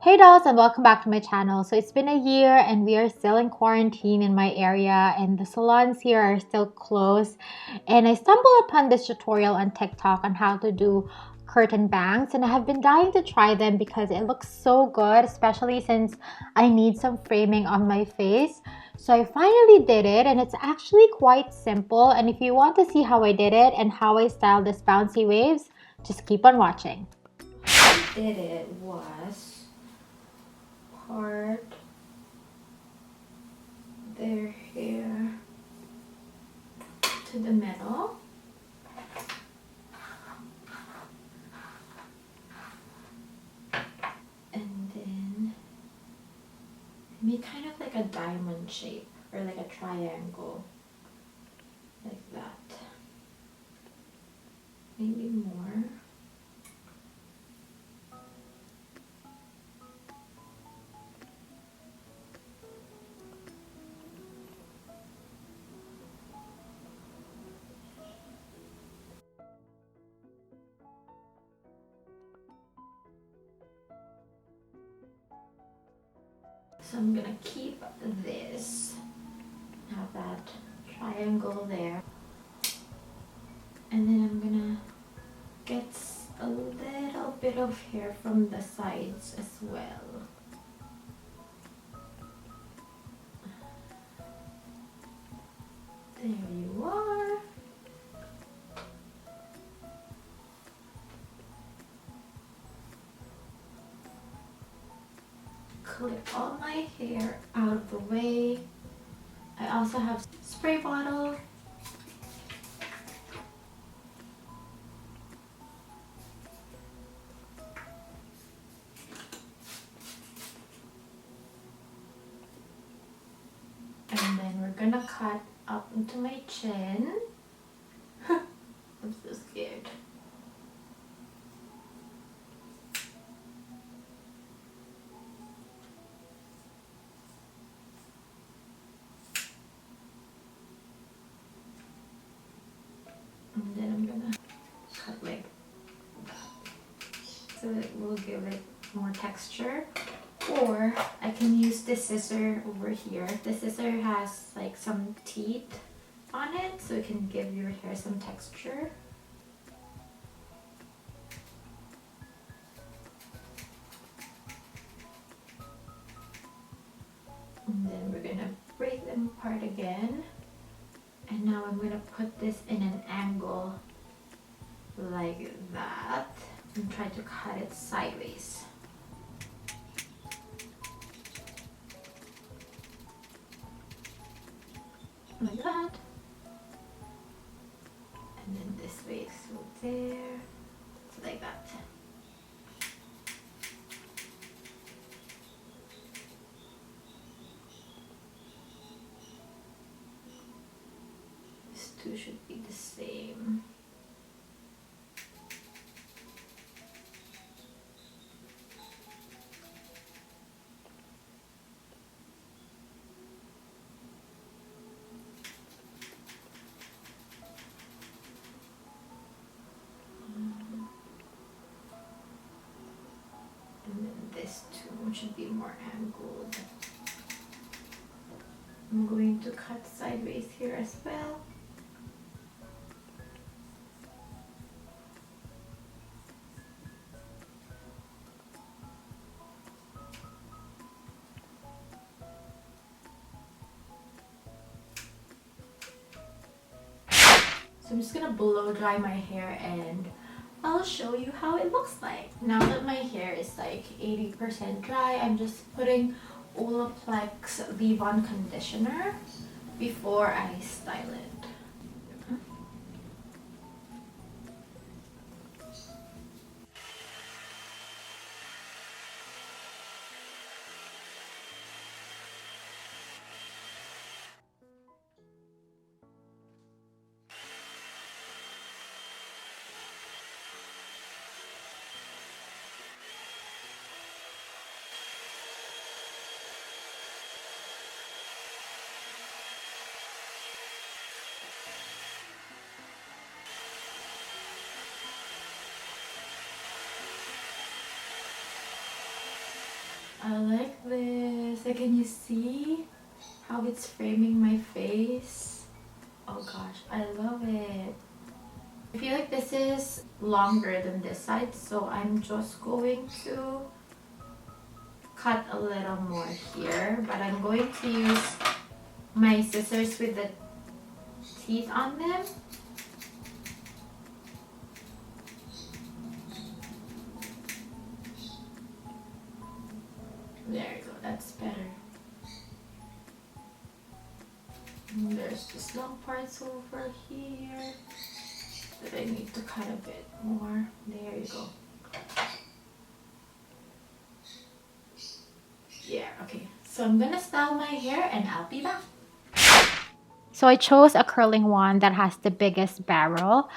Hey dolls, and welcome back to my channel. So it's been a year and we are still in quarantine in my area and the salons here are still closed. And I stumbled upon this tutorial on TikTok on how to do curtain bangs, and I have been dying to try them because it looks so good, especially since I need some framing on my face. So I finally did it, and it's actually quite simple. And if you want to see how I did it and how I styled this bouncy waves, just keep on watching. How I did it was part their hair to the middle, and then make kind of like a diamond shape or like a triangle, like that, maybe more. So I'm gonna keep this, have that triangle there, and then I'm gonna get a little bit of hair from the sides as well. There you are. Clip all my hair out of the way. I also have spray bottle. And then we're gonna cut up into my chin. I'm so scared. And then I'm gonna cut like that, so it will give it more texture. Or I can use this scissor over here. The scissor has like some teeth on it, so it can give your hair some texture. And then we're gonna break them apart again. And now I'm gonna put this in an angle like that and try to cut it sideways. Like that. And then this way, so there, so like that. These two should be the same. And then this too should be more angled. I'm going to cut sideways here as well. So I'm just gonna blow dry my hair and I'll show you how it looks like. Now that my hair is like 80% dry, I'm just putting Olaplex leave-on conditioner before I style it. I like this. Like, can you see how it's framing my face? Oh gosh, I love it. I feel like this is longer than this side, so I'm just going to cut a little more here, but I'm going to use my scissors with the teeth on them. There you go, that's better. And there's just long parts over here that I need to cut a bit more. There you go. Yeah, okay. So I'm gonna style my hair and I'll be back. So I chose a curling wand that has the biggest barrel,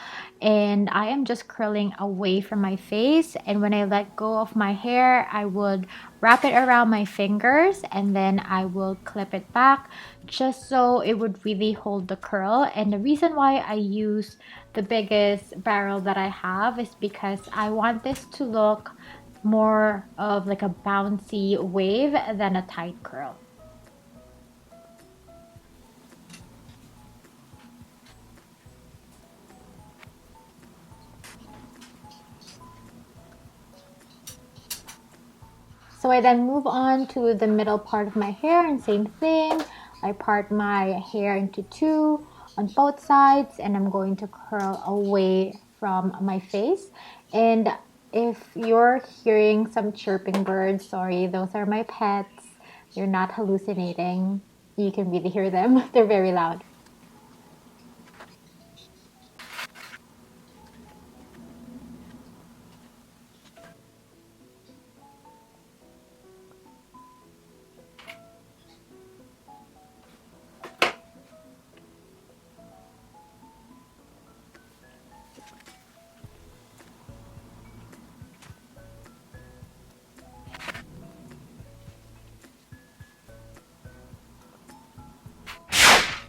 and I am just curling away from my face, and when I let go of my hair, I would wrap it around my fingers and then I will clip it back just so it would really hold the curl. And the reason why I use the biggest barrel that I have is because I want this to look more of like a bouncy wave than a tight curl. So I then move on to the middle part of my hair, and same thing. I part my hair into two on both sides, and I'm going to curl away from my face. And if you're hearing some chirping birds, sorry, those are my pets. You're not hallucinating. You can really hear them. They're very loud.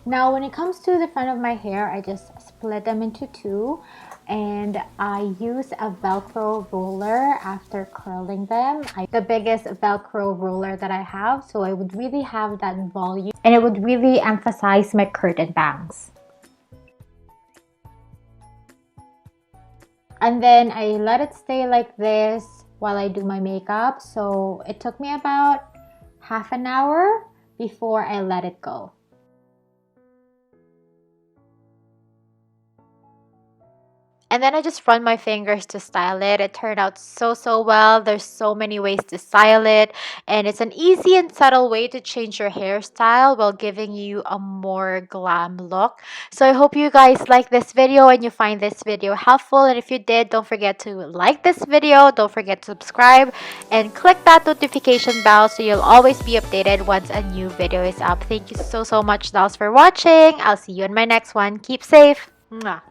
Now when it comes to the front of my hair, I just split them into two, and I use a Velcro roller after curling them. The biggest Velcro roller that I have, so I would really have that volume and it would really emphasize my curtain bangs. And then I let it stay like this while I do my makeup. So it took me about half an hour before I let it go. And then I just run my fingers to style it. It turned out so well. There's so many ways to style it, and it's an easy and subtle way to change your hairstyle while giving you a more glam look. So I hope you guys like this video and you find this video helpful. And if you did, don't forget to like this video, don't forget to subscribe, and click that notification bell so you'll always be updated once a new video is up. Thank you so much, dolls, for watching. I'll see you in my next one. Keep safe. Mwah.